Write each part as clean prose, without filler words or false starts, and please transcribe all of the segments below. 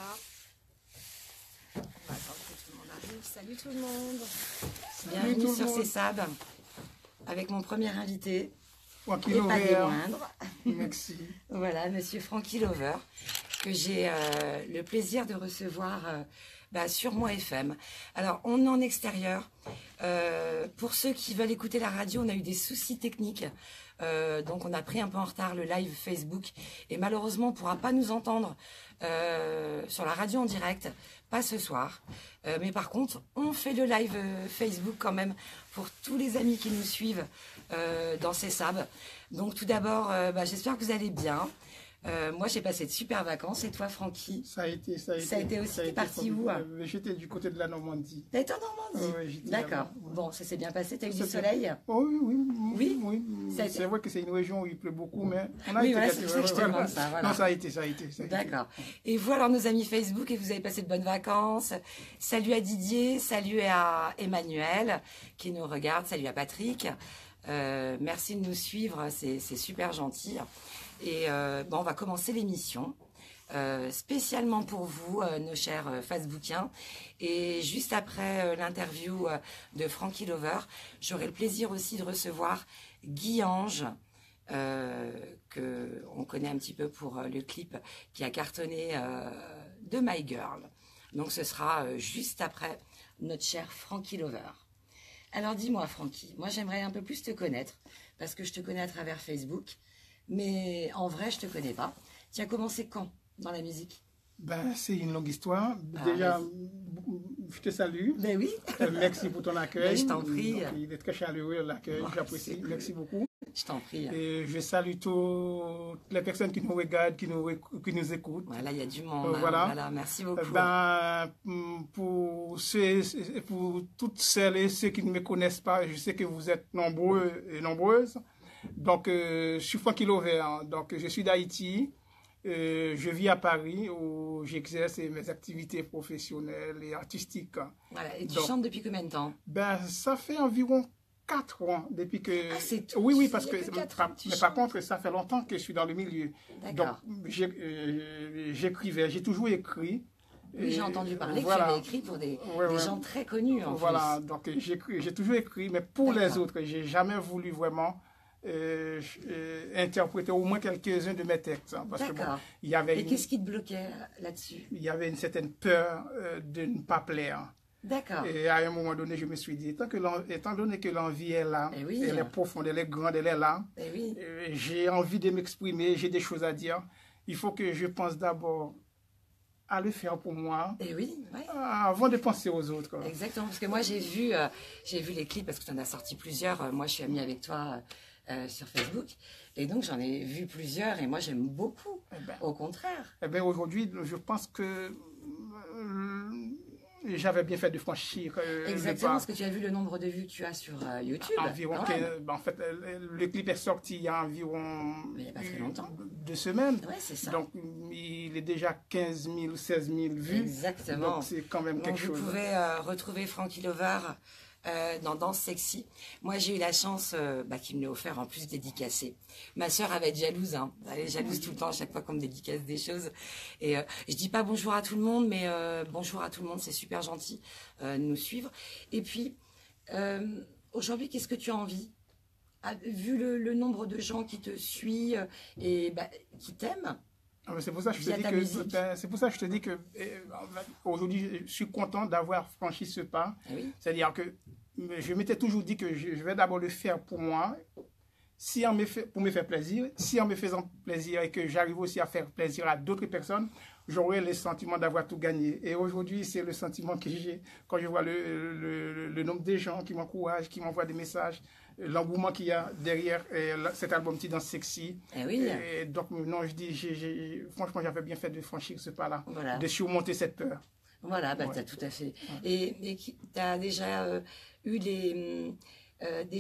On va attendre que tout le monde arrive. Salut tout le monde. Bienvenue sur CESAB avec mon premier invité. Francky Et pas des Lover. moindres. Merci. Voilà, monsieur Francky Lover, que j'ai le plaisir de recevoir sur Moi FM. Alors, on est en extérieur. Pour ceux qui veulent écouter la radio, on a eu des soucis techniques. Donc, on a pris un peu en retard le live Facebook. Et malheureusement, on ne pourra pas nous entendre sur la radio en direct. Pas ce soir. Mais par contre, on fait le live Facebook quand même pour tous les amis qui nous suivent dans CESAB. Donc, tout d'abord, j'espère que vous allez bien. Moi, j'ai passé de super vacances. Et toi, Francky? Ça a été aussi. T'es parti où? J'étais du côté de la Normandie. T'as été en Normandie? Oui, d'accord. Ouais. Bon, ça s'est bien passé. T'as eu du soleil? Oh, oui. Oui. C'est vrai que c'est une région où il pleut beaucoup, mais on a oui, été voilà, c'est pour ça que je te demande ça. Voilà. Non, ça a été. D'accord. Et vous, alors, nos amis Facebook, et vous avez passé de bonnes vacances. Salut à Didier, salut à Emmanuel qui nous regarde, salut à Patrick. Merci de nous suivre, c'est super gentil. Et on va commencer l'émission spécialement pour vous, nos chers Facebookiens. Et juste après l'interview de Francky Lover, j'aurai le plaisir aussi de recevoir Guy Ange, qu'on connaît un petit peu pour le clip qui a cartonné de My Girl. Donc ce sera juste après notre cher Francky Lover. Alors dis-moi Francky, moi j'aimerais un peu plus te connaître, parce que je te connais à travers Facebook, mais en vrai je te connais pas. Tu as commencé quand dans la musique? C'est une longue histoire. Déjà, je te salue. Ben oui. Merci pour ton accueil. Ben, je t'en prie. Il est très chaleureux l'accueil, j'apprécie. Cool. Merci beaucoup. Je t'en prie. Et je salue toutes les personnes qui nous regardent, qui nous écoutent. Voilà, il y a du monde. Voilà, merci beaucoup. Pour toutes celles et ceux qui ne me connaissent pas, je sais que vous êtes nombreux et nombreuses. Donc, je suis Francky Lover. Donc, je suis d'Haïti. Je vis à Paris où j'exerce mes activités professionnelles et artistiques. Voilà. Et tu chantes depuis combien de temps? Ça fait environ 4 ans depuis que... c'est tout. Oui, parce que... Mais par contre, ça fait longtemps que je suis dans le milieu. D'accord. Donc, j'écrivais, j'ai toujours écrit. Oui, j'ai entendu parler que tu avais écrit pour des gens très connus en plus. Donc j'ai toujours écrit, mais pour les autres, j'ai jamais voulu vraiment interpréter au moins quelques-uns de mes textes. Parce que, il y avait qu'est-ce qui te bloquait là-dessus? Il y avait une certaine peur de ne pas plaire. D'accord. Et à un moment donné, je me suis dit, étant donné que l'envie est là, elle est profonde, elle est grande, elle est là, j'ai envie de m'exprimer, j'ai des choses à dire, il faut que je pense d'abord à le faire pour moi, avant de penser aux autres. Exactement, parce que moi j'ai vu les clips, parce que tu en as sorti plusieurs, moi je suis amie avec toi sur Facebook, et donc j'en ai vu plusieurs, et moi j'aime beaucoup, au contraire. Aujourd'hui, je pense que j'avais bien fait de franchir. Exactement, parce que tu as vu le nombre de vues que tu as sur YouTube. Environ, en fait, le clip est sorti il y a environ... Mais il n'y a pas très longtemps. 2 semaines. Oui, c'est ça. Donc, il est déjà 15 000, 16 000 vues. Exactement. Donc, c'est quand même quelque chose. Vous pouvez retrouver Francky Lover dans Danse Sexy. Moi, j'ai eu la chance qu'il me l'ait offert en plus dédicacé. Ma sœur, elle va être jalouse. Elle est jalouse tout le temps à chaque fois qu'on me dédicace des choses. Et je dis pas bonjour à tout le monde, mais bonjour à tout le monde. C'est super gentil de nous suivre. Et puis, aujourd'hui, qu'est-ce que tu as envie? Vu le nombre de gens qui te suivent et qui t'aiment. C'est pour ça que je te dis que aujourd'hui, je suis content d'avoir franchi ce pas. C'est-à-dire que je m'étais toujours dit que je vais d'abord le faire pour moi, pour me faire plaisir. Si en me faisant plaisir et que j'arrive aussi à faire plaisir à d'autres personnes, j'aurai le sentiment d'avoir tout gagné. Et aujourd'hui, c'est le sentiment que j'ai quand je vois le nombre de gens qui m'encouragent, qui m'envoient des messages, l'engouement qu'il y a derrière cet album Danse Sexy. Et donc, non, je dis, franchement, j'avais bien fait de franchir ce pas-là, de surmonter cette peur. Voilà, tu as tout à fait. Et tu as déjà eu des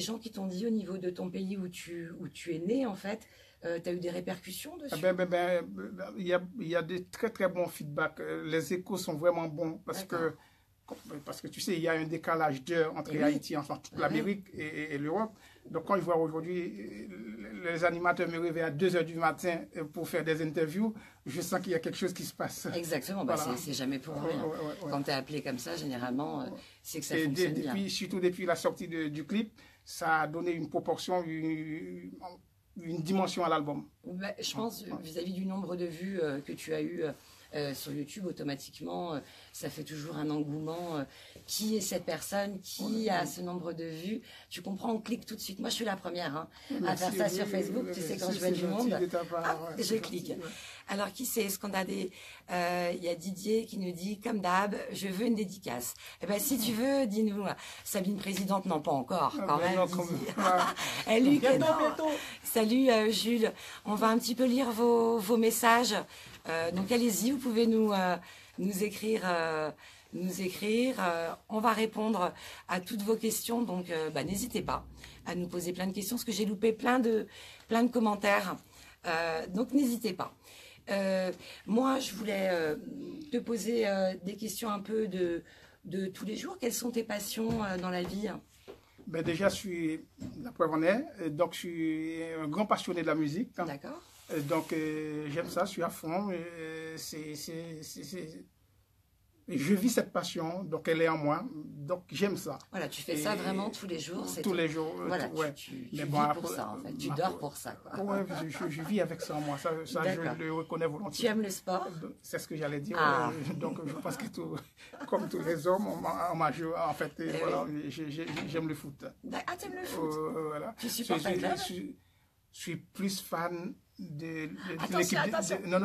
gens qui t'ont dit au niveau de ton pays où tu es né, en fait, tu as eu des répercussions dessus? Il y a des très très bons feedbacks. Les échos sont vraiment bons parce que parce que tu sais, il y a un décalage d'heure entre Haïti, enfin toute l'Amérique et l'Europe. Donc, quand je vois aujourd'hui les animateurs me réveillent à 2h du matin pour faire des interviews, je sens qu'il y a quelque chose qui se passe. Exactement, voilà. C'est jamais pour rien. Quand tu es appelé comme ça, généralement, c'est que ça fonctionne bien. Surtout depuis la sortie du clip, ça a donné une proportion, une dimension à l'album. Je pense, vis-à-vis du nombre de vues que tu as eu sur YouTube, automatiquement, ça fait toujours un engouement. Qui est cette personne? Qui a ce nombre de vues? Tu comprends, on clique tout de suite. Moi, je suis la première à faire ça sur Facebook. Tu sais, quand je vois du monde, je clique. Alors, qui c'est? Est-ce qu'on a des... Il y a Didier qui nous dit, comme d'hab, je veux une dédicace. Eh bien, si tu veux, dis-nous. Sabine Présidente, non, pas encore, quand même. Elle, salut, Jules. On va un petit peu lire vos messages. Donc, allez-y, vous pouvez nous écrire... on va répondre à toutes vos questions, donc n'hésitez pas à nous poser plein de questions, parce que j'ai loupé plein de commentaires, donc n'hésitez pas. Moi, je voulais te poser des questions un peu de tous les jours. Quelles sont tes passions dans la vie? Déjà, la preuve en est, donc je suis un grand passionné de la musique. D'accord. Donc, j'aime ça, je suis à fond. Je vis cette passion, donc elle est en moi, donc j'aime ça. Voilà, tu fais ça vraiment tous les jours. Tous les jours. Voilà, tu vis pour ça en fait, tu dors pour ça. Oui, je vis avec ça en moi, ça je le reconnais volontiers. Tu aimes le sport? C'est ce que j'allais dire, donc je pense que comme tous les hommes, on m'a joué, en fait, voilà, j'aime le foot. Ah, t'aimes le foot? Voilà. Tu supportes un club? Je suis plus fan de l'équipe. Non,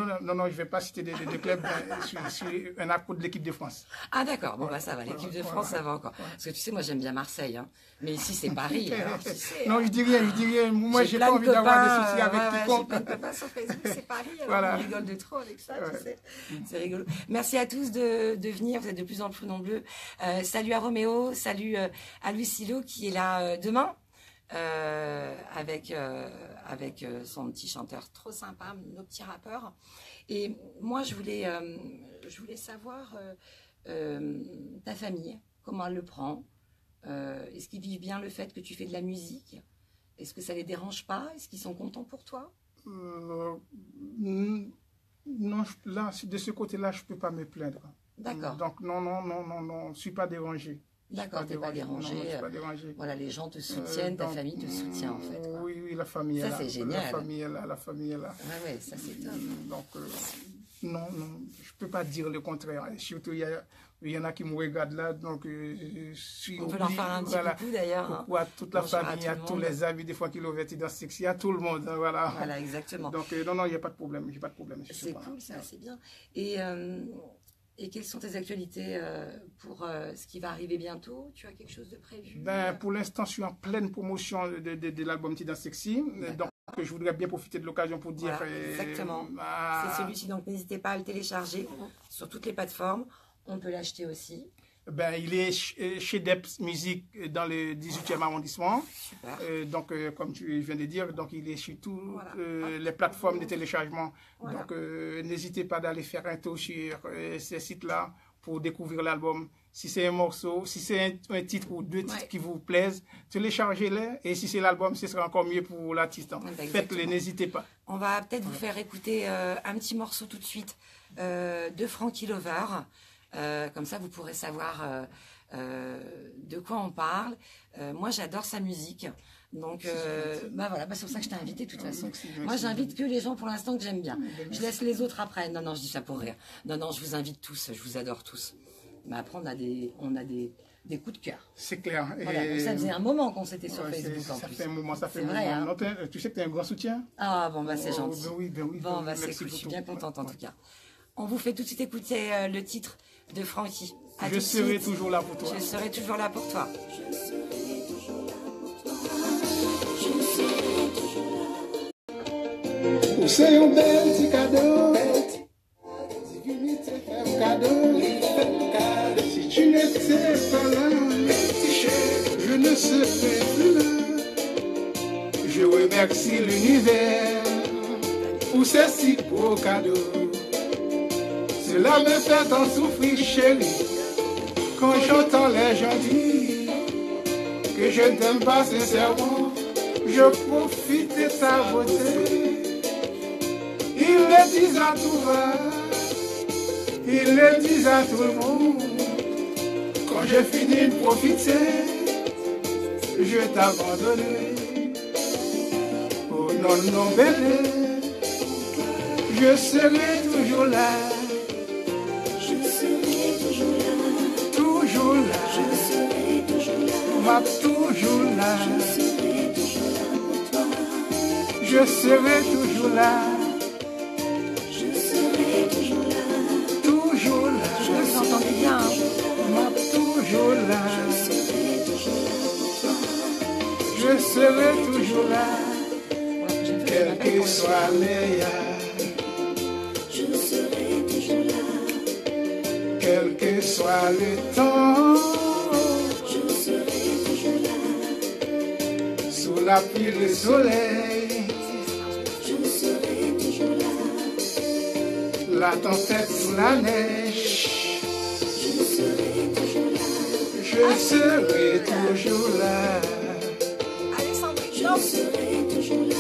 je ne vais pas citer des clubs. Je suis un accro de l'équipe de France. Ah d'accord, bon ça va, l'équipe de France ça va encore. Parce que tu sais, moi j'aime bien Marseille, mais ici c'est Paris. Alors, tu sais, non, je dis rien. Moi j'ai pas envie d'avoir des soucis avec quiconque. J'ai plein de copains sur Facebook, c'est Paris. Alors on rigole de trop avec ça, tu sais. C'est rigolo. Merci à tous de venir, vous êtes de plus en plus nombreux. Salut à Roméo, salut à Lucilo qui est là demain. Avec son petit chanteur trop sympa, nos petits rappeurs. Et moi, je voulais savoir ta famille, comment elle le prend. Est-ce qu'ils vivent bien le fait que tu fais de la musique? Est-ce que ça les dérange pas? Est-ce qu'ils sont contents pour toi? Non, là, de ce côté-là, je peux pas me plaindre. D'accord. Donc non, je suis pas dérangé. D'accord, tu n'es pas dérangé. Non, je suis pas dérangé. Voilà, les gens te soutiennent, ta famille te soutient en fait. Quoi. Oui, la famille est là. Ça, c'est génial. La famille est là. Ouais, ça c'est top. Donc, non, je peux pas dire le contraire. Surtout, il y en a qui me regardent là, donc je suis On peut leur faire un petit coucou d'ailleurs. Coucou à toute la famille, à tous les amis, des fois qui l'ont vêtu dans ce sexy, à tout le monde. Voilà. Voilà, exactement. Donc, non, il n'y a pas de problème. J'ai pas de problème. C'est cool, ça, c'est bien. Et quelles sont tes actualités pour ce qui va arriver bientôt? Tu as quelque chose de prévu? Pour l'instant, je suis en pleine promotion de l'album Tidans Sexy. Donc, je voudrais bien profiter de l'occasion pour dire... Voilà, exactement. C'est celui-ci, donc n'hésitez pas à le télécharger sur toutes les plateformes. On peut l'acheter aussi. Il est chez Deps Music dans le 18e arrondissement. Super. Donc, comme tu viens de dire, donc il est sur toutes les plateformes de téléchargement. Voilà. Donc, n'hésitez pas d'aller faire un tour sur ces sites-là pour découvrir l'album. Si c'est un morceau, si c'est un titre ou deux titres qui vous plaisent, téléchargez-les. Et si c'est l'album, ce sera encore mieux pour l'artiste. Faites-le, n'hésitez pas. On va peut-être vous faire écouter un petit morceau tout de suite de Frankie Lover. Comme ça, vous pourrez savoir de quoi on parle. Moi, j'adore sa musique. Donc, voilà, c'est pour ça que je t'ai invité de toute façon. Moi, j'invite que les gens pour l'instant que j'aime bien. Je laisse les autres après. Non, je dis ça pour rire. Non, je vous invite tous. Je vous adore tous. Mais après, on a des coups de cœur. C'est clair. Voilà, donc ça faisait un moment qu'on s'était sur Facebook en plus. Ça fait un moment, ça fait un moment. Vrai, hein. Non, tu sais que tu as un grand soutien. Ah, bon, c'est gentil. Ben oui. Bon, c'est cool. Je suis bien contente en tout cas. On vous fait tout de suite écouter le titre de Frankie. Je serai toujours là pour toi. Je serai toujours là pour toi. C'est un bel petit cadeau. Divinité fait un cadeau. Si tu n'étais pas là, je ne serais plus là. Je remercie l'univers pour ces si beaux cadeaux. Cela me fait tant souffrir, chérie. Quand j'entends les gens dire que je t'aime pas sincèrement, je profite de ta beauté. Ils le disent à tout va, ils le disent à tout le monde. Quand j'ai fini de profiter, je t'abandonnerai. Oh non, non, bébé, je serai toujours là. Je serai toujours là. Toujours là. Je serai toujours là. Ma toujours là. Je serai toujours là pour toi. Je serai toujours là. Je serai toujours là. Toujours là. Je vous entendez bien. Ma toujours là. Je serai toujours là pour toi. Je serai toujours là. Quel que soit les Je serai toujours là. quel que soit le temps, Je serai toujours là. sous la pluie, le soleil, Je serai toujours là. la tempête sous la neige, Je serai toujours là. je serai toujours là. Allez, Sandrine, Je danse. serai toujours là.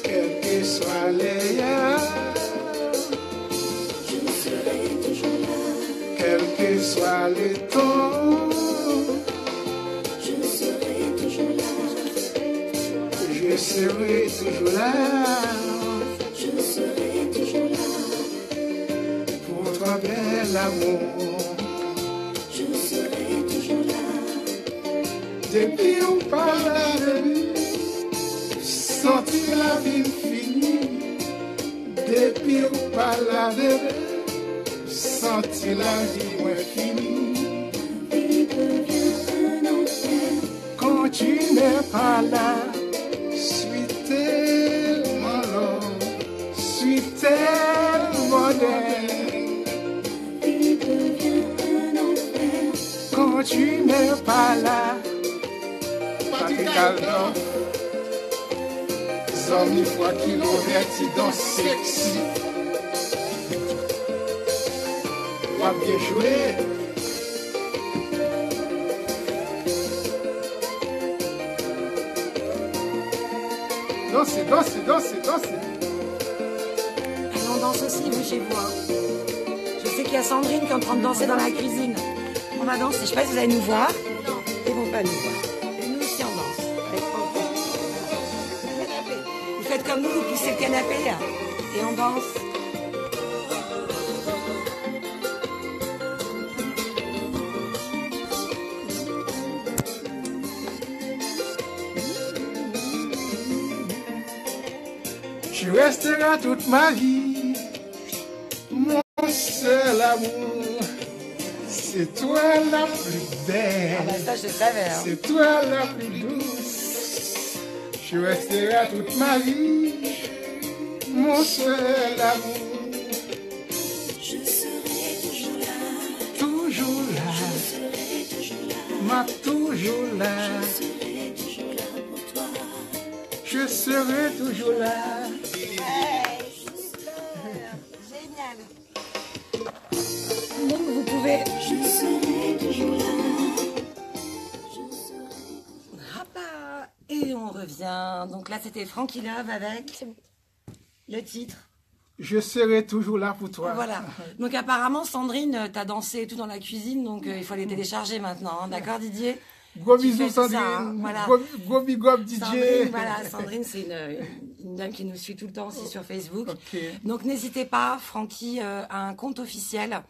Quel que soit les Je serai toujours là. quel que soit le temps, Je serai toujours là. je serai toujours là. Je serai toujours là. Pour toi, bel amour, Je serai toujours là. depuis on parle de lui, sentir la vie finie. Depuis on parle de lui, sentir la vie moins finie. Vie devient un enfer. Quand tu n'es pas là, suis tellement long, suis tellement dingue. Vie devient un enfer. Quand tu n'es pas là, Patrick Aldon, zombie fois qu'il verti dans sexy. Va bien jouer. Dansez, dansez, dansez, dansez. Allez, on danse aussi, vous, chez vous. Hein. Je sais qu'il y a Sandrine qui est en train de danser dans la cuisine. On va danser. Je sais pas si vous allez nous voir. Ils vont pas nous voir. Et nous aussi, on danse. Avec Francky. Vous faites comme nous, vous poussez le canapé là. Et on danse. Tu resteras toute ma vie, mon seul amour. C'est toi la plus belle, Ah bah ça, je savais. Hein. c'est toi la plus douce. Tu resteras toute ma vie, mon seul amour. Je serai toujours là. Toujours là, Je serai toujours là. ma toujours là. Je serai toujours là pour toi. Je serai toujours là. Génial. Donc vous pouvez. Je serai toujours là. Je serai. Hop là. Et on revient. Donc là, c'était Francky Love avec le titre. Je serai toujours là pour toi. Voilà. Donc apparemment, Sandrine, t'as dansé et tout dans la cuisine, donc il faut les télécharger maintenant. Hein. D'accord, Didier? Gros Tu bisous fais tout ça, Sandrine, hein. Voilà. gros big up DJ. Sandrine, voilà, Sandrine, c'est une dame qui nous suit tout le temps aussi sur Facebook. Ok. Donc n'hésitez pas, Francky a un compte officiel.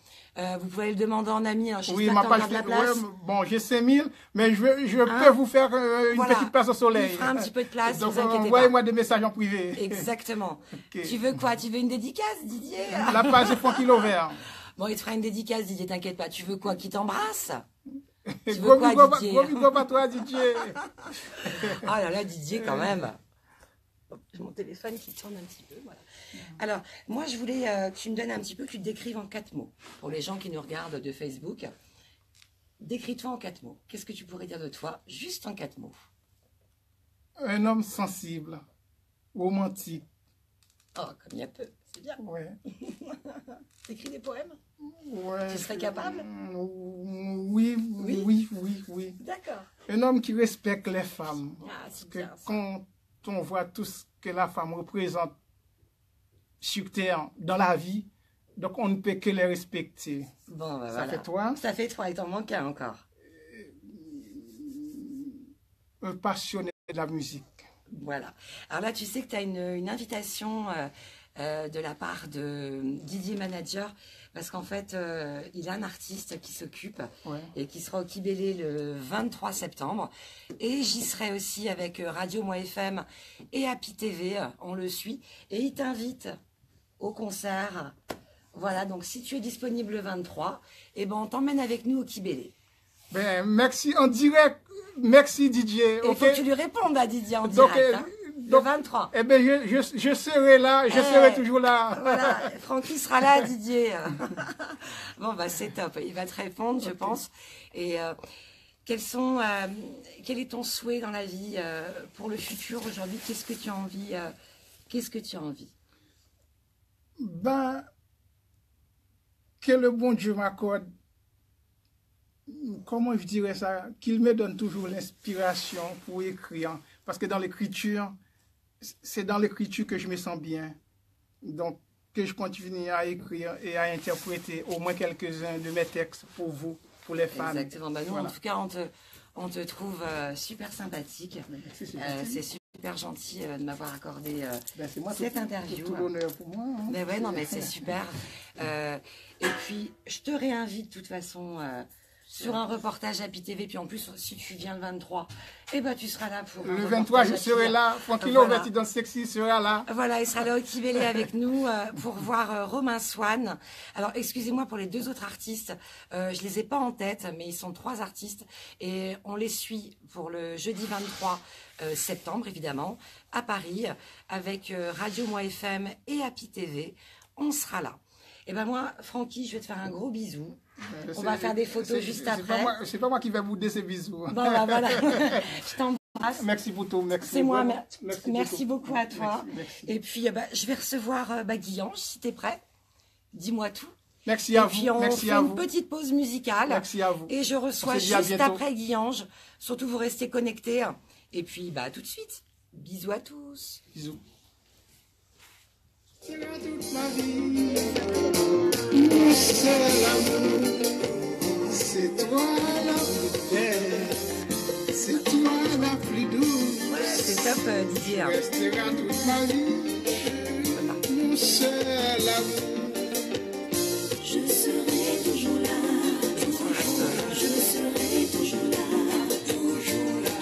Vous pouvez le demander en ami. Hein. Oui, ma page, de la place. ouais, bon, j'ai 5000, mais je peux vous faire une Voilà. petite place au soleil. Il fera un petit peu de place, Donc, vous inquiétez pas. envoyez-moi des messages en privé. Exactement. Ok. Tu veux quoi? Tu veux une dédicace, Didier? La page est Francky Lover. Bon, il te fera une dédicace, Didier, t'inquiète pas. Tu veux quoi? Qu'il t'embrasse? Tu veux Gros quoi, big up Didier? gros big up à toi, DJ. Ah là là, Didier, quand même. Hop, j'ai mon téléphone qui tourne un petit peu. Voilà. Alors, moi, je voulais que tu me donnes un petit peu, que tu te décrives en 4 mots. Pour les gens qui nous regardent de Facebook, décris-toi en 4 mots. Qu'est-ce que tu pourrais dire de toi, juste en 4 mots? Un homme sensible, romantique. Oh, comme il y a peu, c'est bien. Ouais. T'écris des poèmes? Ouais, tu serais capable? Oui, oui, oui, oui, oui. D'accord. Un homme qui respecte les femmes. C'est que bien, ça. quand on voit tout ce que la femme représente sur Terre, dans la vie, donc on ne peut que les respecter. Bon, bah, Ça voilà. fait toi? Ça fait 3, il t'en manque un encore. Un passionné de la musique. Voilà. Alors là, tu sais que tu as une invitation de la part de Didier Manager, parce qu'en fait, il a un artiste qui s'occupe et qui sera au Kibélé le 23 septembre. Et j'y serai aussi avec Radio Moi FM et Happy TV, on le suit. Et il t'invite au concert. Voilà, donc si tu es disponible le 23, eh ben, on t'emmène avec nous au Kibélé. Ben, merci en direct. Merci Didier. Il faut que tu lui répondes à Didier en direct. Le 23. Eh bien, je serai là, je serai toujours là. Voilà, Francky sera là, Didier. Bon, bah c'est top. Il va te répondre, je pense. Et quel est ton souhait dans la vie pour le futur aujourd'hui? Qu'est-ce que tu as envie Ben, que le bon Dieu m'accorde, comment je dirais ça, qu'il me donne toujours l'inspiration pour écrire. Parce que dans l'écriture, c'est dans l'écriture que je me sens bien. Donc, que je continue à écrire et à interpréter au moins quelques-uns de mes textes pour vous, pour les fans. Exactement. Bah, nous, voilà. En tout cas, on te trouve super sympathique. C'est super gentil de m'avoir accordé cette interview. C'est tout l'honneur pour moi. Hein. Mais ouais, non, mais c'est super. Et puis, je te réinvite de toute façon sur un reportage Happy TV. Puis en plus, si tu viens le 23, eh ben, tu seras là pour. Le 23, je serai là. Francky Lovett dans Sexy sera là. Voilà, il sera là au Kibélé avec nous pour voir Romain Swan. Alors, excusez-moi pour les 2 autres artistes. Je les ai pas en tête, mais ils sont 3 artistes. Et on les suit pour le jeudi 23 septembre, évidemment, à Paris, avec Radio Moi FM et Happy TV. On sera là. Et ben moi, Francky, je vais te faire un gros bisou. On va faire des photos juste après. C'est pas moi qui vais vous donner ces bisous. Bon, bah voilà. Je t'embrasse. Merci pour tout. Merci. C'est moi. Merci beaucoup à toi. Merci. Et puis, je vais recevoir Guillange, si tu es prêt. Dis-moi tout. Merci à vous. Et puis, on fait une petite pause musicale. Merci à vous. Et je reçois juste après Guillange. Surtout, vous restez connectés. Et puis, tout de suite. Bisous à tous. Bisous. C'est toute ma vie, c'est l'amour, c'est toi la plus belle, c'est toi la plus douce. C'est top, Didier. Restera toute ma vie, c'est l'amour. Je serai toujours là, je serai toujours là,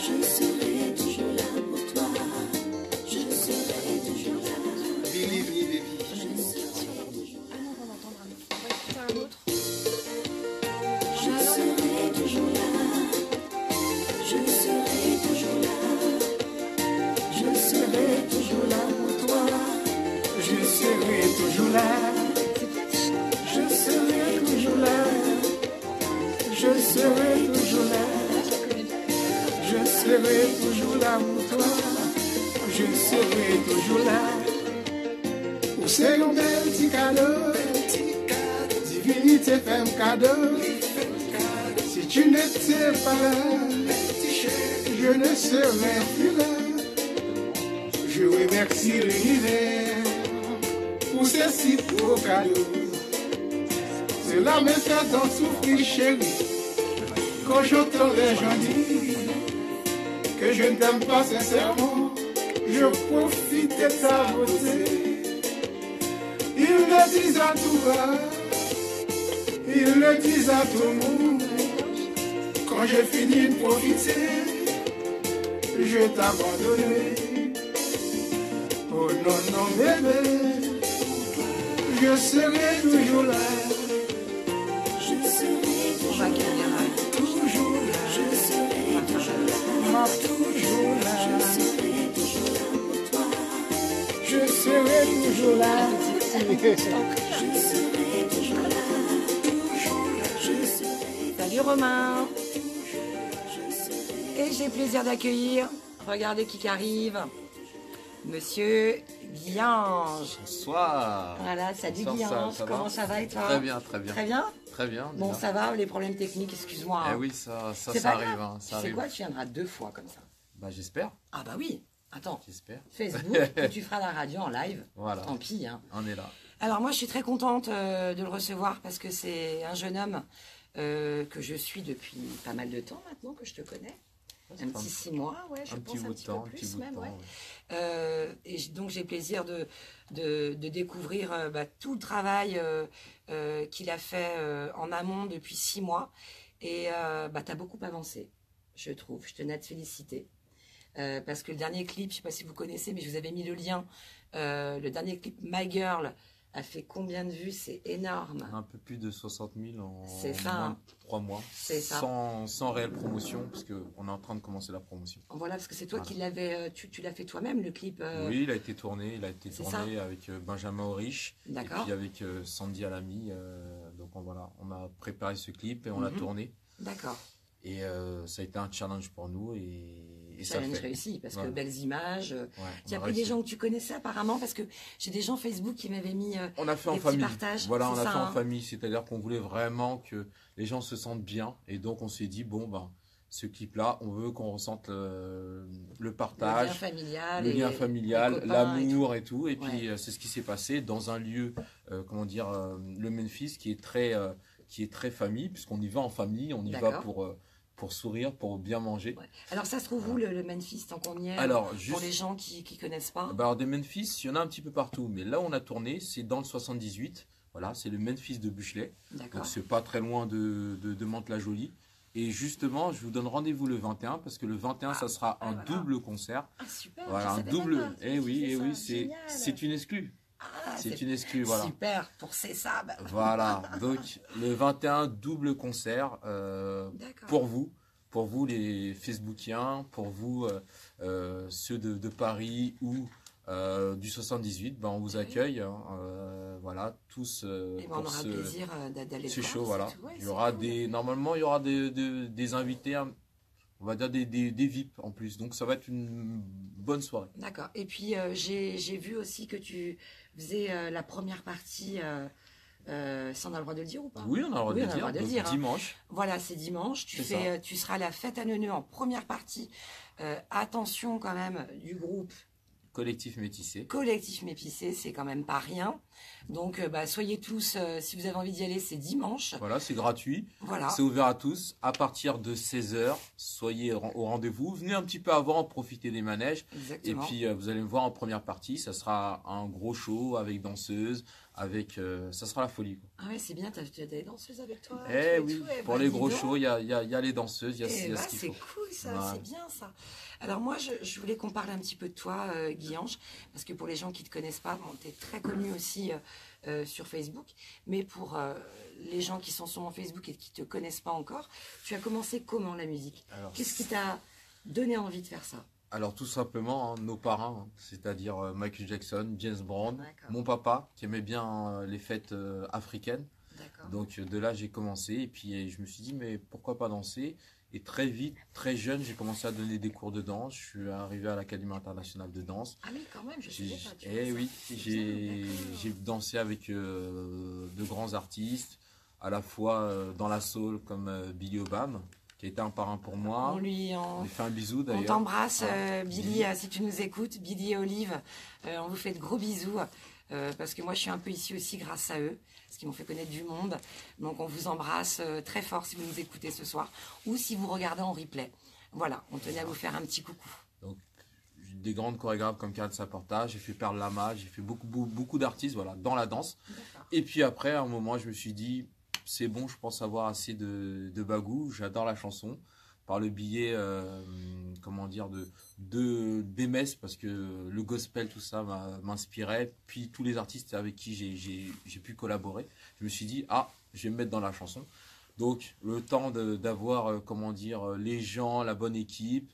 je serai toujours là pour toi, je serai toujours là. Believe me, baby. Je serai toujours là, je serai toujours là, je serai toujours là pour toi, Je serai toujours là. je serai toujours là, Je serai toujours là. Je serai toujours là pour toi. Je serai toujours là. Ou c'est un bel petit cadeau. Divinité fait un cadeau. Si tu n'étais pas là, je ne serais plus là. Je remercie l'univers pour ces si beaux cadeaux. Cela me fait tant souffrir, chérie, quand j'entends les gens dire que je ne t'aime pas sincèrement. Je profite de ta beauté. Ils le disent à tout va, ils le disent à tout le monde. Quand j'ai fini de profiter, je t'abandonnerai. Oh non, non, bébé, je serai toujours là. je serai On va accueillir Toujours là, je serai toujours là, toujours là, je serai toujours là pour toi, je serai toujours là. je serai toujours là, je serai, Salut Romain. Et j'ai plaisir d'accueillir, regardez qui arrive, Monsieur Guillange. Bonsoir. Voilà, salut Bonsoir, Guillange. ça Comment va ça va et toi? Très bien, très bien. Très bien? Très bien. Bon, bien. ça va, les problèmes techniques, excuse-moi. Eh hein. oui, ça C'est pas arrive. grave. Hein, Tu ça sais arrive. quoi, tu viendras 2 fois comme ça. Bah, j'espère. Ah bah oui, attends. J'espère. Facebook, et tu feras la radio en live. Voilà. Tant pis. Hein. On est là. Alors moi, je suis très contente de le recevoir parce que c'est un jeune homme que je suis depuis pas mal de temps maintenant, que je te connais. Un petit 6 mois, ouais, je pense un petit peu plus même. Ouais. Donc j'ai le plaisir de découvrir tout le travail qu'il a fait en amont depuis 6 mois. Et tu as beaucoup avancé, je trouve. Je tenais à te féliciter. Parce que le dernier clip, je ne sais pas si vous connaissez, mais je vous avais mis le lien. Le dernier clip, My Girl, a fait combien de vues? C'est énorme. Un peu plus de 60 000 en ça, moins de 3 mois. C'est ça. Sans réelle promotion, puisqu'on est en train de commencer la promotion. Voilà, parce que c'est toi qui l'avais... Tu l'as fait toi-même, le clip Oui, il a été tourné. Avec Benjamin Aurich. D'accord. Et puis avec Sandy Alami. Donc voilà, on a préparé ce clip et on l'a tourné. D'accord. Et ça a été un challenge pour nous et ça challenge fait. réussi parce que belles images. Ouais, tu as pris des gens que tu connaissais apparemment parce que j'ai des gens Facebook qui m'avaient mis on a fait des en famille. partages. Voilà, on a ça, fait en famille, c'est-à-dire qu'on voulait vraiment que les gens se sentent bien et donc on s'est dit bon ben ce clip-là, on veut qu'on ressente le partage, le lien familial, l'amour et tout. Et puis c'est ce qui s'est passé dans un lieu, le Memphis qui est très famille puisqu'on y va en famille, on y va pour sourire, pour bien manger. Ouais. Alors ça se trouve où le Memphis, tant qu'on y est, pour les gens qui ne connaissent pas? Alors des Memphis, il y en a un petit peu partout, mais là où on a tourné, c'est dans le 78, voilà, c'est le Memphis de Buchelet, donc c'est pas très loin de Mantes-la-Jolie. Et justement, je vous donne rendez-vous le 21, parce que le 21, ça sera un double concert. Ah super, voilà, un double, c'est une exclue. C'est une exclue, voilà. Super, pour ça. Voilà, donc le 21, double concert pour vous les Facebookiens, pour vous ceux de Paris ou du 78, on vous accueille, voilà, tous on aura plaisir d'aller c'est chaud, voilà. Il y aura normalement, il y aura des invités, on va dire des VIP en plus, donc ça va être une bonne soirée. D'accord, et puis j'ai vu aussi que tu faisais la première partie, ça on a le droit de le dire ou pas? Oui, on a le droit de le dire, dimanche. Voilà, c'est dimanche, tu seras à la fête à Neuneu en première partie. Attention quand même du groupe Collectif Métissé. Collectif Métissé, c'est quand même pas rien. Donc, soyez tous, si vous avez envie d'y aller, c'est dimanche. Voilà, c'est gratuit. Voilà. C'est ouvert à tous. À partir de 16h, soyez au rendez-vous. Venez un petit peu avant, profitez des manèges. Exactement. Et puis, vous allez me voir en première partie. Ça sera un gros show avec danseuses. Ça sera la folie. Quoi. Ah ouais, c'est bien, tu as des danseuses avec toi. Oui, pour les gros shows, il y a les danseuses. C'est cool ça, c'est bien ça. Alors moi, je voulais qu'on parle un petit peu de toi, Guillange, parce que pour les gens qui ne te connaissent pas, tu es très connu aussi sur Facebook, mais pour les gens qui sont sur mon Facebook et qui ne te connaissent pas encore, tu as commencé comment la musique? Qu'est-ce qui t'a donné envie de faire ça? Alors tout simplement, nos parents, c'est-à-dire Michael Jackson, James Brown, mon papa qui aimait bien les fêtes africaines. Donc de là j'ai commencé et puis je me suis dit mais pourquoi pas danser? Et très vite, très jeune, j'ai commencé à donner des cours de danse. Je suis arrivé à l'Académie internationale de danse. Ah oui, quand même, je savais pas. Oui, j'ai dansé avec de grands artistes, à la fois dans la soul comme Billy Obam, qui a été un parrain pour moi. On lui fait un bisou d'ailleurs. On t'embrasse, Billy, si tu nous écoutes. Billy et Olive, on vous fait de gros bisous. Parce que moi je suis un peu ici aussi grâce à eux, parce qu'ils m'ont fait connaître du monde. Donc on vous embrasse très fort si vous nous écoutez ce soir, ou si vous regardez en replay. Voilà, on tenait à vous faire un petit coucou. Donc des grandes chorégraphes comme Karen Saporta, j'ai fait Perle Lama, j'ai fait beaucoup d'artistes dans la danse. Et puis après, à un moment, je me suis dit, c'est bon, je pense avoir assez de bagou, j'adore la chanson. Par le biais, d'Emess, parce que le gospel, tout ça m'inspirait. Puis tous les artistes avec qui j'ai pu collaborer, je me suis dit, je vais me mettre dans la chanson. Donc, le temps d'avoir, les gens, la bonne équipe.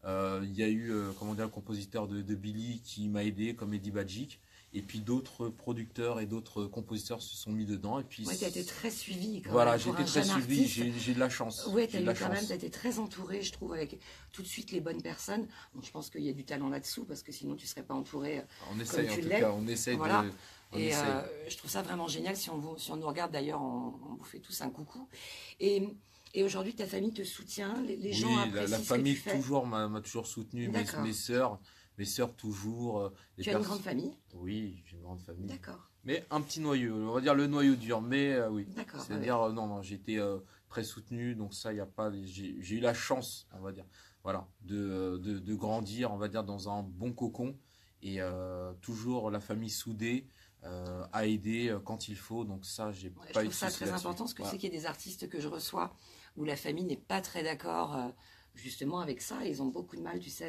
Il y a eu, le compositeur de Billy qui m'a aidé, comme Eddie Badjik. Et puis d'autres producteurs et d'autres compositeurs se sont mis dedans. Et puis tu as été très suivi. Voilà, j'ai été très suivi, j'ai de la chance. Oui, tu as été très entouré, je trouve, avec tout de suite les bonnes personnes. Donc, je pense qu'il y a du talent là-dessous, parce que sinon tu ne serais pas entouré. On essaye, en tout cas, on essaye voilà. Je trouve ça vraiment génial. Si on nous regarde d'ailleurs, on vous fait tous un coucou. Et aujourd'hui, ta famille te soutient, les gens apprécient la famille toujours m'a toujours soutenu, mes sœurs toujours. Tu as une grande famille? Oui, j'ai une grande famille. D'accord. Mais un petit noyau, on va dire le noyau dur, mais oui. D'accord. C'est-à-dire, non, j'ai été très soutenu, donc ça, il n'y a pas. J'ai eu la chance, on va dire, voilà, de grandir, on va dire, dans un bon cocon et toujours la famille soudée. À aider quand il faut, donc ça j'ai pas eu de soucis. Je trouve ça très important, parce que c'est qu'il y a des artistes que je reçois où la famille n'est pas très d'accord justement avec ça, ils ont beaucoup de mal, tu sais,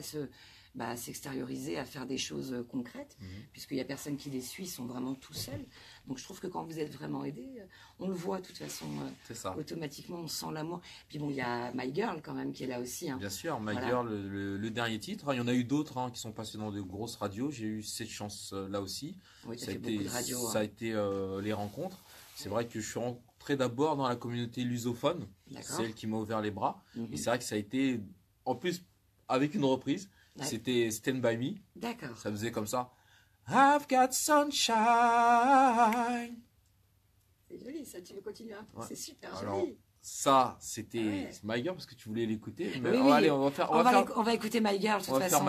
à s'extérioriser, à faire des choses concrètes, puisqu'il n'y a personne qui les suit, ils sont vraiment tout seuls. Donc je trouve que quand vous êtes vraiment aidés, on le voit de toute façon, automatiquement on sent l'amour. Puis bon, il y a My Girl quand même qui est là aussi. Bien sûr, My Girl, le dernier titre. Il y en a eu d'autres qui sont passés dans de grosses radios. J'ai eu cette chance là aussi. Oui, ça a été beaucoup de radios. Ça a été les rencontres. C'est vrai que je suis rentré d'abord dans la communauté lusophone. C'est elle qui m'a ouvert les bras. Et c'est vrai que ça a été, en plus, avec une reprise, c'était Stand By Me. D'accord. Ça faisait comme ça. I've got sunshine. C'est joli, ça, tu veux continuer un peu, c'est super joli. Ça, c'était My Girl, parce que tu voulais l'écouter. Oui. Allez, on va écouter My Girl, de toute façon.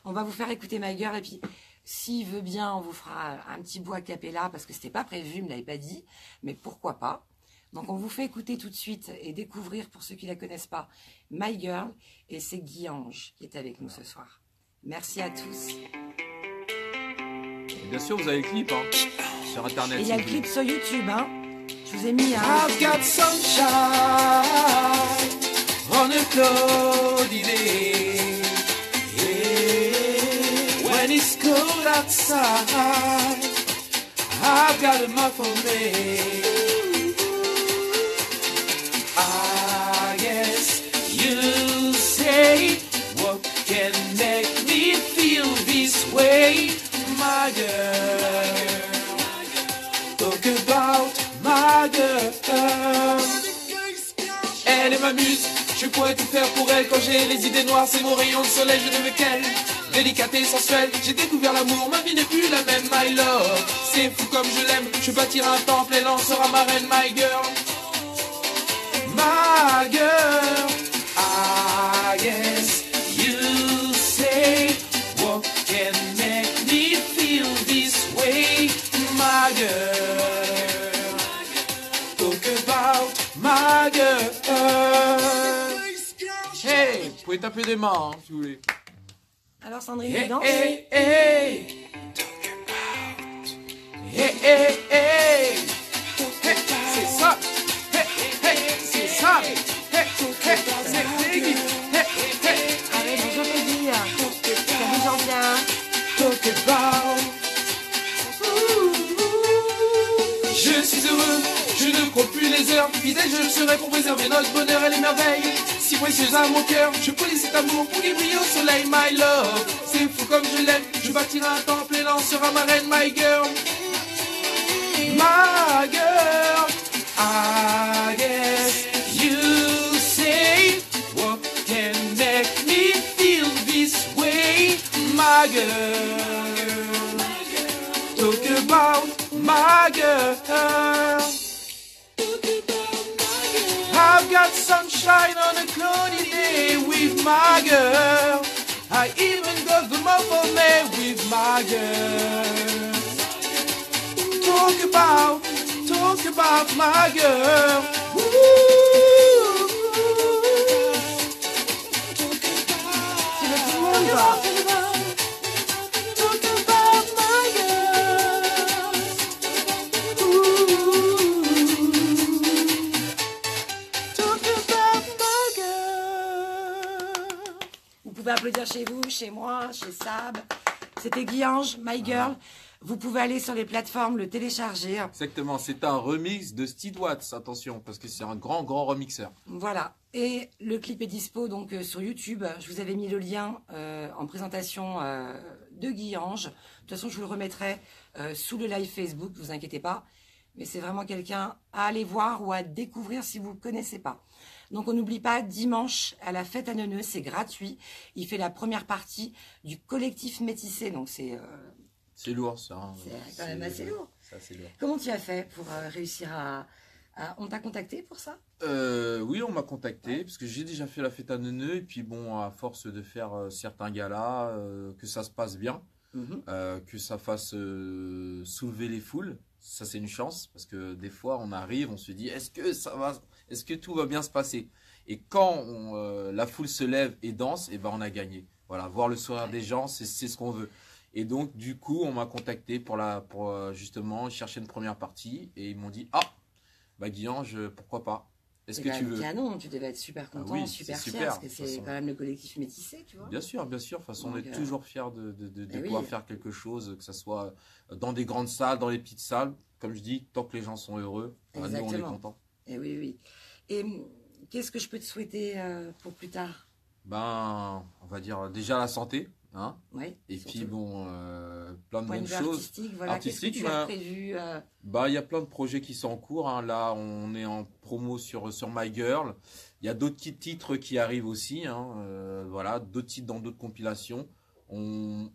On va vous faire écouter My Girl, et puis, s'il veut bien, on vous fera un petit bout a cappella, parce que c'était pas prévu, il me l'avait pas dit, mais pourquoi pas. Donc, on vous fait écouter tout de suite et découvrir, pour ceux qui la connaissent pas, My Girl, et c'est Guy Ange qui est avec nous ce soir. Merci à tous. Bien sûr, vous avez le clip sur Internet. Et il y a le clip sur YouTube. Je vous ai mis I've got sunshine on a cloudy day. Yeah. When it's cold outside, I've got a mug for me. I guess you say, what can make me feel this way? My girl, talk about my girl. Elle m'amuse, je pourrais tout faire pour elle. Quand j'ai les idées noires, c'est mon rayon de soleil, je ne veux qu'elle. Délicate et sensuelle, j'ai découvert l'amour, ma vie n'est plus la même, my love. C'est fou comme je l'aime, je bâtirai un temple, elle en sera ma reine, my girl. My girl, I guess you say, what can make me feel this way, my girl? Talk about my girl. Hey, vous pouvez taper des mains si vous voulez. Alors Sandrine, hey, danse. Hey, hey. Talk about. Hey, hey, hey. Hey, c'est ça. Hey, hey, c'est ça. Hey, hey, c'est Peggy. Hey, hey. Allez, bonjour Peggy. Salut Jean-Pierre. Talk about. Je suis heureux, je ne compte plus les heures. Fidèle, je serai pour préserver notre bonheur et les merveilles. Si précieuse à mon cœur, je peux laisser cet amour pour qu'il brille au soleil, my love. C'est fou comme je l'aime, je bâtirai un temple et l'en sera ma reine, my girl. My girl, I guess you say, what can make me feel this way, my girl? Talk about my girl. I've got sunshine on a cloudy day with my girl. I even got the month of May with my girl. Talk about my girl. C'est le petit monde, quoi. Talk about my girl. Talk about my girl. Vous pouvez applaudir chez vous, chez moi, chez Sab. C'était Guy Ange, My Girl. Vous pouvez aller sur les plateformes, le télécharger. Exactement, c'est un remix de Steve Watts, attention, parce que c'est un grand remixeur. Voilà, et le clip est dispo donc sur YouTube. Je vous avais mis le lien en présentation de Guy-Ange. De toute façon, je vous le remettrai sous le live Facebook, ne vous inquiétez pas. Mais c'est vraiment quelqu'un à aller voir ou à découvrir si vous ne connaissez pas. Donc, on n'oublie pas, dimanche, à la fête à Neuneu, c'est gratuit. Il fait la première partie du collectif métissé. Donc, c'est lourd, ça. Hein. C'est quand même assez lourd. C'est assez lourd. Comment tu as fait pour réussir à... On t'a contacté pour ça? Oui, on m'a contacté, parce que j'ai déjà fait la fête à Neuneu. Et puis, bon, à force de faire certains galas, que ça se passe bien, que ça fasse soulever les foules. Ça, c'est une chance, parce que des fois, on arrive, on se dit, est-ce que tout va bien se passer? Et quand la foule se lève et danse, et ben, on a gagné. Voilà, voir le sourire des gens, c'est ce qu'on veut. Et donc, du coup, on m'a contacté pour justement chercher une première partie, et ils m'ont dit, ah, bah Guy-Ange, pourquoi pas? Est-ce que tu veux? Canon, tu devais être super content, oui, super fier, super, parce que c'est quand même le collectif métissé, tu vois. Bien sûr, bien sûr. De toute façon, on est toujours fiers de oui. pouvoir faire quelque chose, que ce soit dans des grandes salles, dans les petites salles. Comme je dis, tant que les gens sont heureux, nous, on est contents. Et oui, oui. Et qu'est-ce que je peux te souhaiter pour plus tard? Ben, on va dire déjà la santé. Hein, ouais, et surtout. Puis bon, plein de bonnes choses. Artistique, voilà. Qu'est-ce que tu as prévu Bah, il y a plein de projets qui sont en cours. Hein. Là, on est en promo sur My Girl. Il y a d'autres titres qui arrivent aussi. Hein. Voilà, d'autres titres dans d'autres compilations. On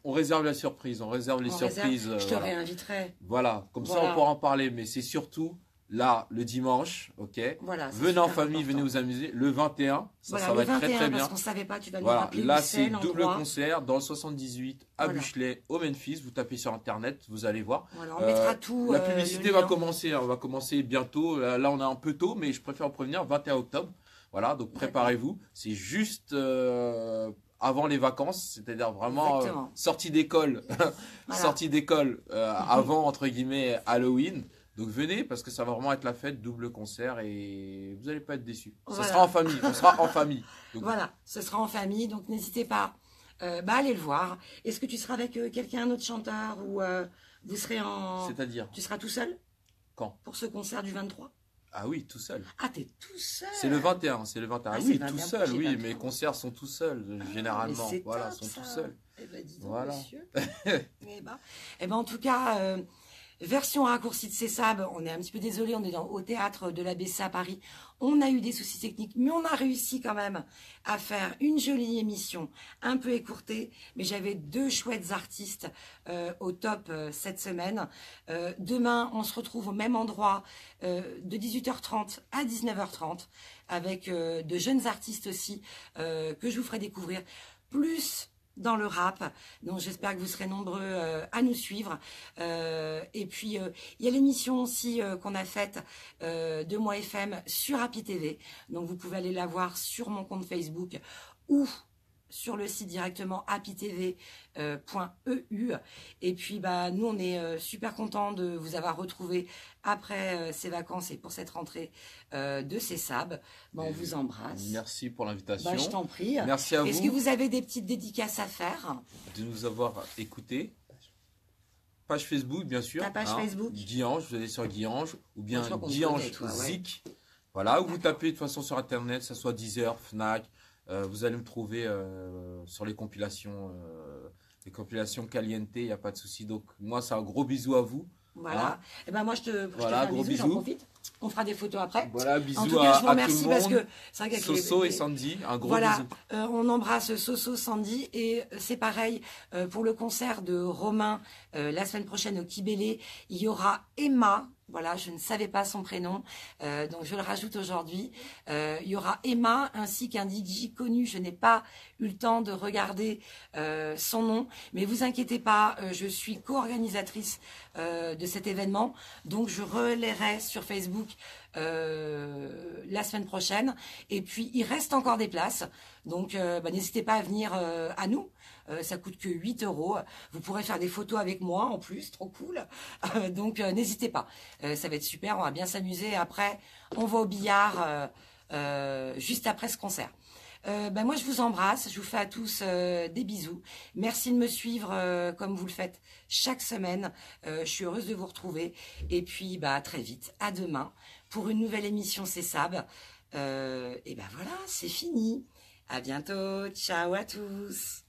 réserve la surprise. On réserve les surprises. Je te réinviterai. Voilà, comme ça on pourra en parler. Mais c'est surtout là, le dimanche, ok. Voilà, venez en famille, venez vous amuser. Le 21, ça va être très très bien. Parce qu'on savait pas, tu vas nous voilà, rappeler là c'est double endroit. concert dans le 78 à Buchelet, au Memphis. Vous tapez sur internet, vous allez voir. Voilà, on mettra tout. La publicité va commencer, hein, on va commencer bientôt. Là on est un peu tôt, mais je préfère vous prévenir, 21 octobre. Voilà, donc préparez-vous. C'est juste avant les vacances, c'est-à-dire vraiment sortie d'école, sortie d'école avant entre guillemets Halloween. Donc venez parce que ça va vraiment être la fête, double concert et vous n'allez pas être déçus. Ça sera en famille, on sera en famille. Donc, voilà, ce sera en famille, donc n'hésitez pas à aller le voir. Est-ce que tu seras avec quelqu'un, un autre chanteur ou vous serez en... C'est-à-dire? Tu seras tout seul? Quand? Pour ce concert du 23? Ah oui, tout seul. Ah, t'es tout seul? C'est le 21, c'est le 21. Ah, oui, tout seul, oui, 23. Mes concerts sont tout seuls, généralement. Voilà, top, sont tout seuls. Eh ben, dis donc, voilà. monsieur. Eh ben, en tout cas... version raccourcie de CESAB, on est un petit peu désolé, on est au théâtre de l'ABC à Paris. On a eu des soucis techniques, mais on a réussi quand même à faire une jolie émission, un peu écourtée. Mais j'avais 2 chouettes artistes au top cette semaine. Demain, on se retrouve au même endroit de 18h30 à 19h30 avec de jeunes artistes aussi que je vous ferai découvrir. Plus... dans le rap, donc j'espère que vous serez nombreux à nous suivre. Et puis il y a l'émission aussi qu'on a faite de Moi FM sur Happy TV, donc vous pouvez aller la voir sur mon compte Facebook ou sur le site directement happytv.eu. Et puis nous on est super contents de vous avoir retrouvé après ces vacances et pour cette rentrée de CESAB. On vous embrasse. Merci pour l'invitation. Je t'en prie. Merci à vous. Est-ce que vous avez des petites dédicaces à faire? De nous avoir écoutés. Page Facebook, bien sûr. Ta page Facebook. Guy-Ange, vous allez sur Guy-Ange ou bien Guy-Ange Zik. Voilà, ou vous tapez de toute façon sur internet, que ce soit Deezer, Fnac. Vous allez me trouver sur les compilations Caliente, il n'y a pas de souci. Donc moi, c'est un gros bisou à vous. Voilà. Hein. Et ben moi, je te fais un bisou, bisou. j'en profite. On fera des photos après. Voilà, bisous en tout cas, je vous remercie à tout le monde. parce que c'est vrai Soso et Sandy, un gros bisou. On embrasse Soso, Sandy et c'est pareil pour le concert de Romain la semaine prochaine au Kibélé. Il y aura Emma. Voilà, je ne savais pas son prénom, donc je le rajoute aujourd'hui. Il y aura Emma ainsi qu'un DJ connu. Je n'ai pas eu le temps de regarder son nom, mais vous inquiétez pas, je suis co-organisatrice de cet événement, donc je relayerai sur Facebook la semaine prochaine. Et puis il reste encore des places, donc n'hésitez pas à venir à nous. Ça coûte que 8 €. Vous pourrez faire des photos avec moi en plus, trop cool. Donc n'hésitez pas, ça va être super, on va bien s'amuser. Après, on va au billard juste après ce concert. Moi, je vous embrasse, je vous fais à tous des bisous. Merci de me suivre comme vous le faites chaque semaine. Je suis heureuse de vous retrouver. Et puis, très vite, à demain pour une nouvelle émission CESAB. Voilà, c'est fini. À bientôt. Ciao à tous.